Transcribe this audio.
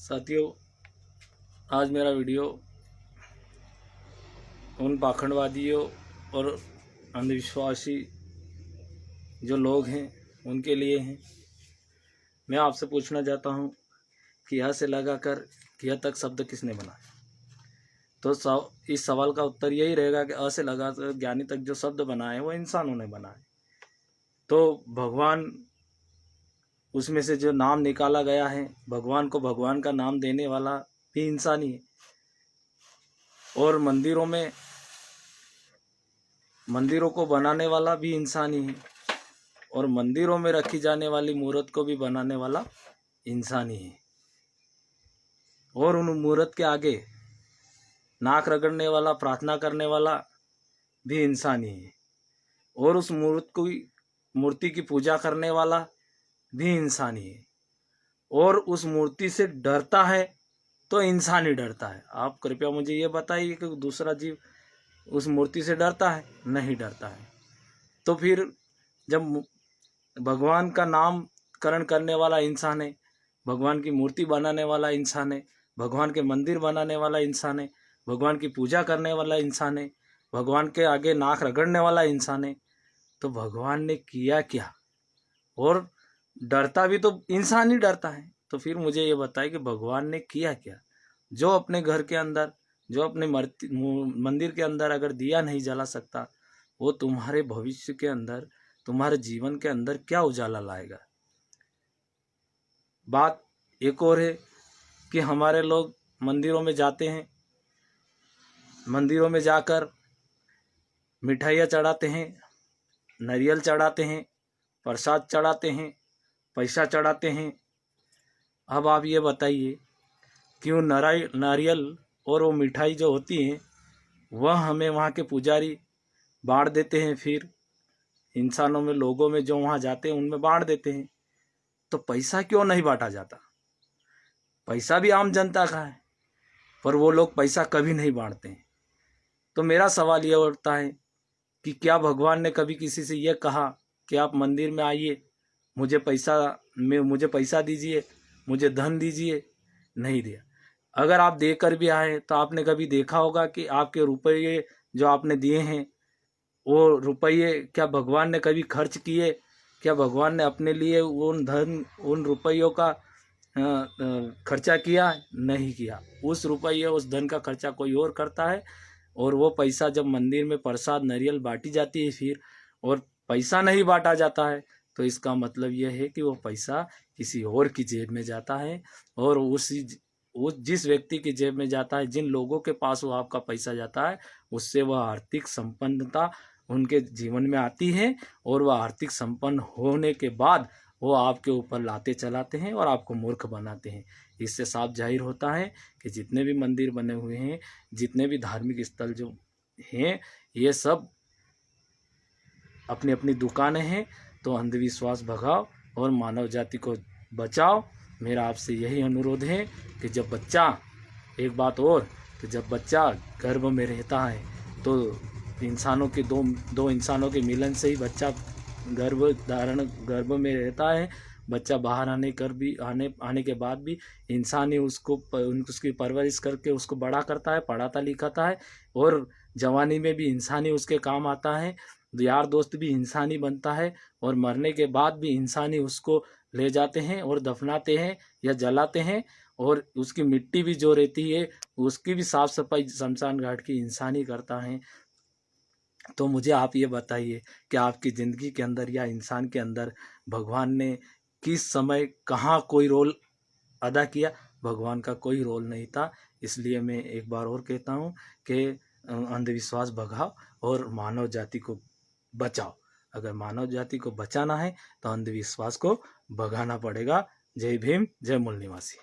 साथियों, आज मेरा वीडियो उन पाखंडवादियों और अंधविश्वासी जो लोग हैं उनके लिए हैं। मैं आपसे पूछना चाहता हूं कि यहाँ से लगाकर किया तक शब्द किसने बनाया। तो इस सवाल का उत्तर यही रहेगा कि अ से लगाकर ज्ञानी तक जो शब्द बनाए वो इंसानों ने बनाए। तो भगवान, उसमें से जो नाम निकाला गया है, भगवान को भगवान का नाम देने वाला भी इंसान ही है। और मंदिरों को बनाने वाला भी इंसान ही है। और मंदिरों में रखी जाने वाली मूर्त को भी बनाने वाला इंसान ही है। और उन मूर्त के आगे नाक रगड़ने वाला, प्रार्थना करने वाला भी इंसान ही है। और उस मूर्ति की पूजा करने वाला भी इंसान ही है। और उस मूर्ति से डरता है तो इंसान ही डरता है। आप कृपया मुझे ये बताइए कि दूसरा जीव उस मूर्ति से डरता है? नहीं डरता है। तो फिर जब भगवान का नामकरण करने वाला इंसान है, भगवान की मूर्ति बनाने वाला इंसान है, भगवान के मंदिर बनाने वाला इंसान है, भगवान की पूजा करने वाला इंसान है, भगवान के आगे नाक रगड़ने वाला इंसान है, तो भगवान ने किया क्या? और डरता भी तो इंसान ही डरता है। तो फिर मुझे ये बताइए कि भगवान ने किया क्या? जो अपने घर के अंदर, जो अपने मंदिर के अंदर अगर दिया नहीं जला सकता, वो तुम्हारे भविष्य के अंदर, तुम्हारे जीवन के अंदर क्या उजाला लाएगा? बात एक और है कि हमारे लोग मंदिरों में जाते हैं, मंदिरों में जाकर मिठाइयाँ चढ़ाते हैं, नारियल चढ़ाते हैं, प्रसाद चढ़ाते हैं, पैसा चढ़ाते हैं। अब आप ये बताइए कि वो नारियल और वो मिठाई जो होती है वह हमें वहाँ के पुजारी बांट देते हैं। फिर इंसानों में, लोगों में जो वहाँ जाते हैं उनमें बांट देते हैं। तो पैसा क्यों नहीं बांटा जाता? पैसा भी आम जनता का है, पर वो लोग पैसा कभी नहीं बांटते हैं। तो मेरा सवाल ये उठता है कि क्या भगवान ने कभी किसी से ये कहा कि आप मंदिर में आइए, मुझे पैसा दीजिए, मुझे धन दीजिए? नहीं दिया। अगर आप देकर भी आए तो आपने कभी देखा होगा कि आपके रुपये जो आपने दिए हैं वो रुपये क्या भगवान ने कभी खर्च किए? क्या भगवान ने अपने लिए उन रुपयों का खर्चा किया? नहीं किया। उस रुपये, उस धन का खर्चा कोई और करता है। और वो पैसा जब मंदिर में प्रसाद नारियल बांटी जाती है फिर, और पैसा नहीं बांटा जाता है, तो इसका मतलब यह है कि वो पैसा किसी और की जेब में जाता है। और जिस व्यक्ति की जेब में जाता है, जिन लोगों के पास वो आपका पैसा जाता है, उससे वह आर्थिक संपन्नता उनके जीवन में आती है। और वह आर्थिक संपन्न होने के बाद वो आपके ऊपर लाते चलाते हैं और आपको मूर्ख बनाते हैं। इससे साफ जाहिर होता है कि जितने भी मंदिर बने हुए हैं, जितने भी धार्मिक स्थल जो हैं, ये सब अपनी अपनी दुकानें हैं। तो अंधविश्वास भगाओ और मानव जाति को बचाओ। मेरा आपसे यही अनुरोध है कि जब बच्चा गर्भ में रहता है तो इंसानों के दो इंसानों के मिलन से ही बच्चा गर्भ में रहता है। बच्चा बाहर आने के बाद भी इंसान ही उसकी परवरिश करके उसको बड़ा करता है, पढ़ाता लिखाता है। और जवानी में भी इंसान ही उसके काम आता है। यार दोस्त भी इंसान ही बनता है। और मरने के बाद भी इंसान ही उसको ले जाते हैं और दफनाते हैं या जलाते हैं। और उसकी मिट्टी भी जो रहती है उसकी भी साफ सफाई शमशान घाट की इंसान ही करता है। तो मुझे आप ये बताइए कि आपकी ज़िंदगी के अंदर या इंसान के अंदर भगवान ने किस समय कहाँ कोई रोल अदा किया? भगवान का कोई रोल नहीं था। इसलिए मैं एक बार और कहता हूँ कि अंधविश्वास भगाओ और मानव जाति को बचाओ। अगर मानव जाति को बचाना है तो अंधविश्वास को भगाना पड़ेगा। जय भीम, जय मूल निवासी।